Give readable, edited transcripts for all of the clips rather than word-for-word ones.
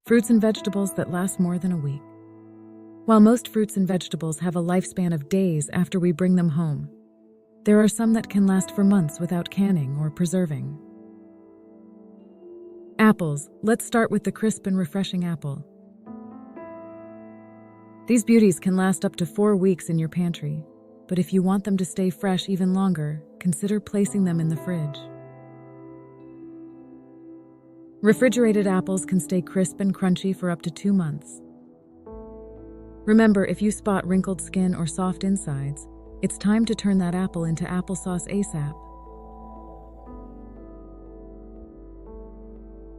Fruits and vegetables that last more than a week. While most fruits and vegetables have a lifespan of days after we bring them home, there are some that can last for months without canning or preserving. Apples. Let's start with the crisp and refreshing apple. These beauties can last up to 4 weeks in your pantry, but if you want them to stay fresh even longer, consider placing them in the fridge. Refrigerated apples can stay crisp and crunchy for up to 2 months. Remember, if you spot wrinkled skin or soft insides, it's time to turn that apple into applesauce ASAP.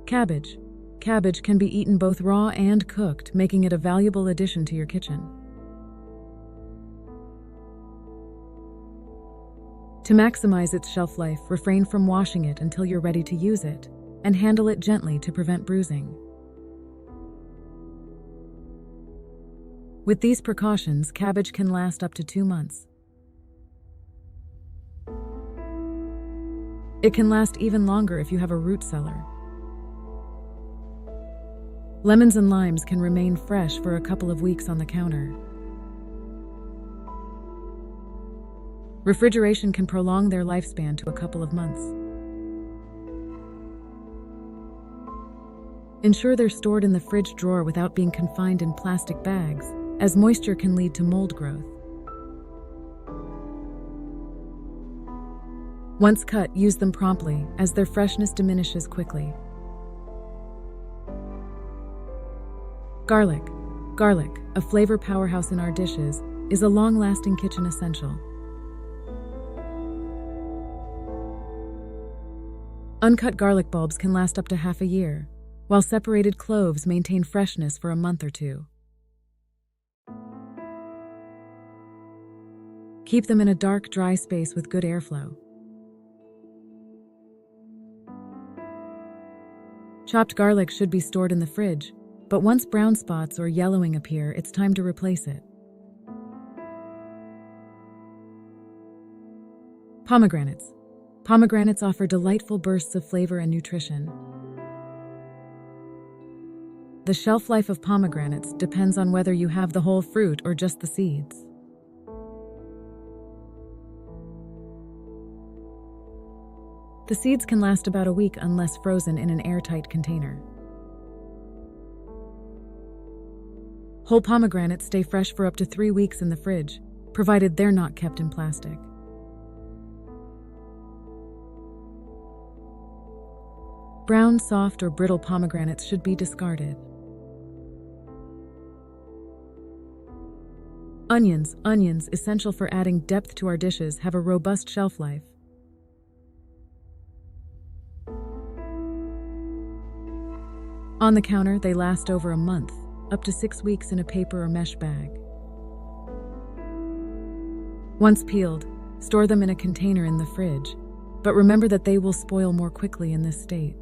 Cabbage. Cabbage can be eaten both raw and cooked, making it a valuable addition to your kitchen. To maximize its shelf life, refrain from washing it until you're ready to use it, and handle it gently to prevent bruising. With these precautions, cabbage can last up to 2 months. It can last even longer if you have a root cellar. Lemons and limes can remain fresh for a couple of weeks on the counter. Refrigeration can prolong their lifespan to a couple of months. Ensure they're stored in the fridge drawer without being confined in plastic bags, as moisture can lead to mold growth. Once cut, use them promptly, as their freshness diminishes quickly. Garlic. Garlic, a flavor powerhouse in our dishes, is a long-lasting kitchen essential. Uncut garlic bulbs can last up to half a year, while separated cloves maintain freshness for a month or 2. Keep them in a dark, dry space with good airflow. Chopped garlic should be stored in the fridge, but once brown spots or yellowing appear, it's time to replace it. Pomegranates. Pomegranates offer delightful bursts of flavor and nutrition. The shelf life of pomegranates depends on whether you have the whole fruit or just the seeds. The seeds can last about a week unless frozen in an airtight container. Whole pomegranates stay fresh for up to 3 weeks in the fridge, provided they're not kept in plastic. Brown, soft, or brittle pomegranates should be discarded. Onions. Onions, essential for adding depth to our dishes, have a robust shelf life. On the counter, they last over a month, up to 6 weeks in a paper or mesh bag. Once peeled, store them in a container in the fridge, but remember that they will spoil more quickly in this state.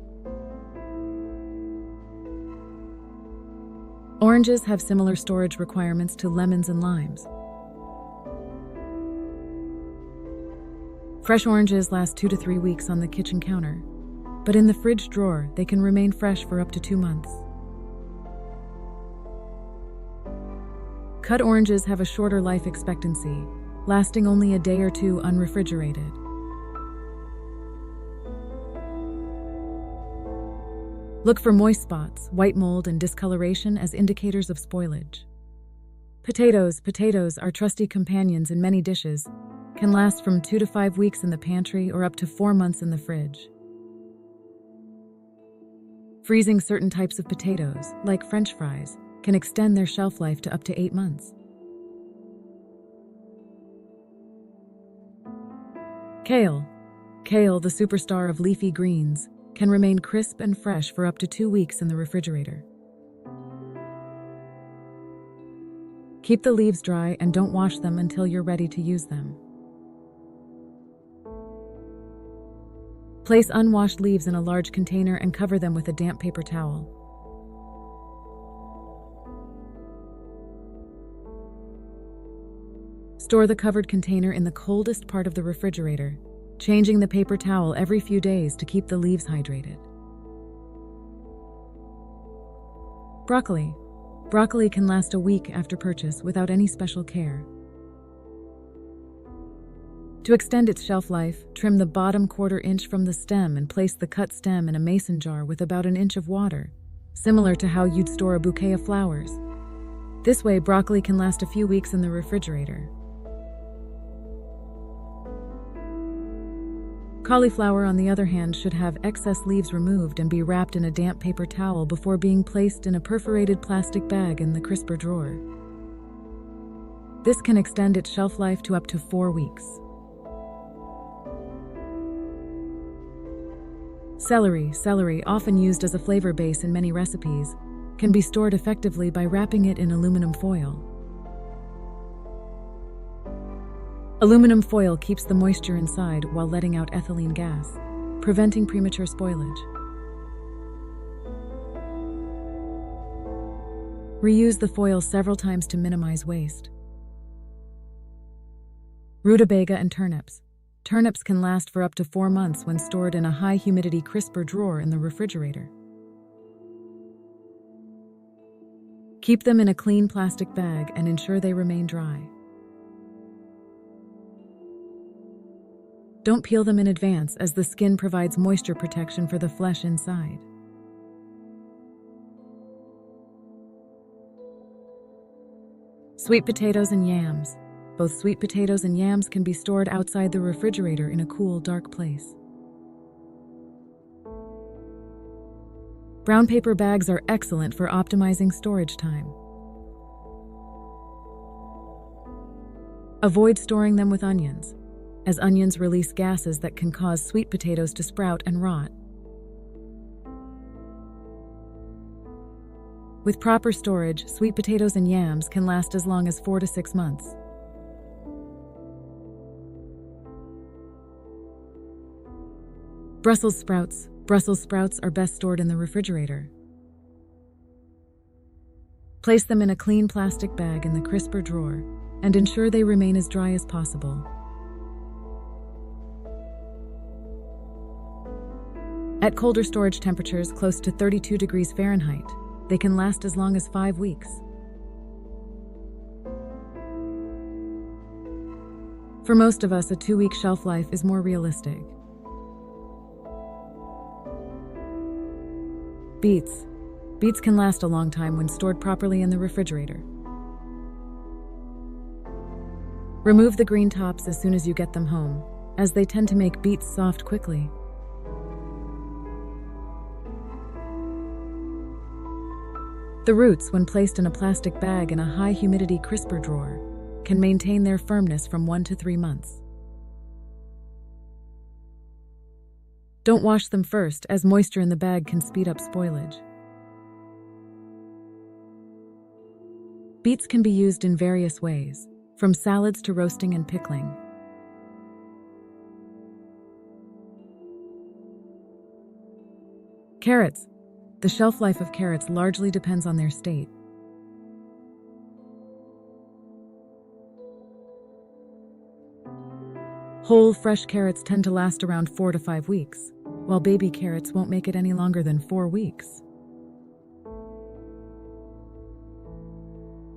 Oranges have similar storage requirements to lemons and limes. Fresh oranges last 2 to 3 weeks on the kitchen counter, but in the fridge drawer, they can remain fresh for up to 2 months. Cut oranges have a shorter life expectancy, lasting only a day or 2 unrefrigerated. Look for moist spots, white mold, and discoloration as indicators of spoilage. Potatoes. Potatoes, our trusty companions in many dishes, can last from 2 to 5 weeks in the pantry or up to 4 months in the fridge. Freezing certain types of potatoes, like French fries, can extend their shelf life to up to 8 months. Kale. Kale, the superstar of leafy greens, can remain crisp and fresh for up to 2 weeks in the refrigerator. Keep the leaves dry and don't wash them until you're ready to use them. Place unwashed leaves in a large container and cover them with a damp paper towel. Store the covered container in the coldest part of the refrigerator, changing the paper towel every few days to keep the leaves hydrated. Broccoli. Broccoli can last a week after purchase without any special care. To extend its shelf life, trim the bottom 1/4 inch from the stem and place the cut stem in a mason jar with about 1 inch of water, similar to how you'd store a bouquet of flowers. This way, broccoli can last a few weeks in the refrigerator. Cauliflower, on the other hand, should have excess leaves removed and be wrapped in a damp paper towel before being placed in a perforated plastic bag in the crisper drawer. This can extend its shelf life to up to 4 weeks. Celery. Celery, often used as a flavor base in many recipes, can be stored effectively by wrapping it in aluminum foil. Aluminum foil keeps the moisture inside while letting out ethylene gas, preventing premature spoilage. Reuse the foil several times to minimize waste. Rutabaga and turnips. Turnips can last for up to 4 months when stored in a high-humidity crisper drawer in the refrigerator. Keep them in a clean plastic bag and ensure they remain dry. Don't peel them in advance, as the skin provides moisture protection for the flesh inside. Sweet potatoes and yams. Both sweet potatoes and yams can be stored outside the refrigerator in a cool, dark place. Brown paper bags are excellent for optimizing storage time. Avoid storing them with onions, as onions release gases that can cause sweet potatoes to sprout and rot. With proper storage, sweet potatoes and yams can last as long as 4 to 6 months. Brussels sprouts. Brussels sprouts are best stored in the refrigerator. Place them in a clean plastic bag in the crisper drawer and ensure they remain as dry as possible. At colder storage temperatures close to 32 degrees Fahrenheit, they can last as long as 5 weeks. For most of us, a 2-week shelf life is more realistic. Beets. Beets can last a long time when stored properly in the refrigerator. Remove the green tops as soon as you get them home, as they tend to make beets soft quickly. The roots, when placed in a plastic bag in a high-humidity crisper drawer, can maintain their firmness from 1 to 3 months. Don't wash them first, as moisture in the bag can speed up spoilage. Beets can be used in various ways, from salads to roasting and pickling. Carrots. The shelf life of carrots largely depends on their state. Whole, fresh carrots tend to last around 4 to 5 weeks, while baby carrots won't make it any longer than 4 weeks.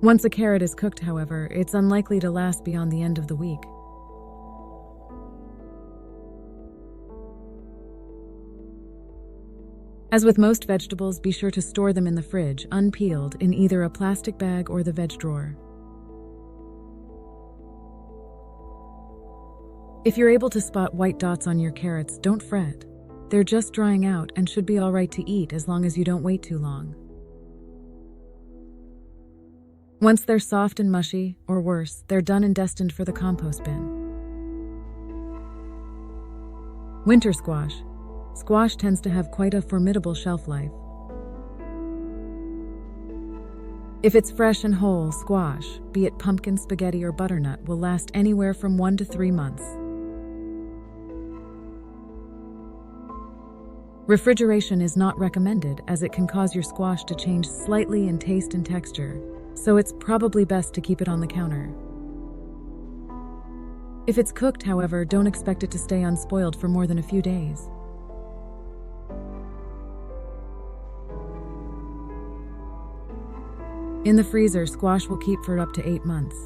Once a carrot is cooked, however, it's unlikely to last beyond the end of the week. As with most vegetables, be sure to store them in the fridge, unpeeled, in either a plastic bag or the veg drawer. If you're able to spot white dots on your carrots, don't fret. They're just drying out and should be all right to eat as long as you don't wait too long. Once they're soft and mushy, or worse, they're done and destined for the compost bin. Winter squash. Squash tends to have quite a formidable shelf life. If it's fresh and whole, squash, be it pumpkin, spaghetti, or butternut, will last anywhere from 1 to 3 months. Refrigeration is not recommended, as it can cause your squash to change slightly in taste and texture, so it's probably best to keep it on the counter. If it's cooked, however, don't expect it to stay unspoiled for more than a few days. In the freezer, squash will keep for up to 8 months.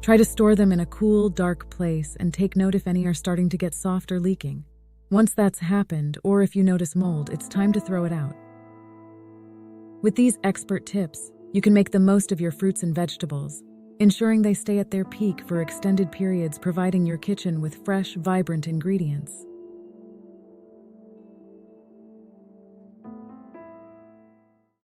Try to store them in a cool, dark place and take note if any are starting to get soft or leaking. Once that's happened, or if you notice mold, it's time to throw it out. With these expert tips, you can make the most of your fruits and vegetables, ensuring they stay at their peak for extended periods, providing your kitchen with fresh, vibrant ingredients.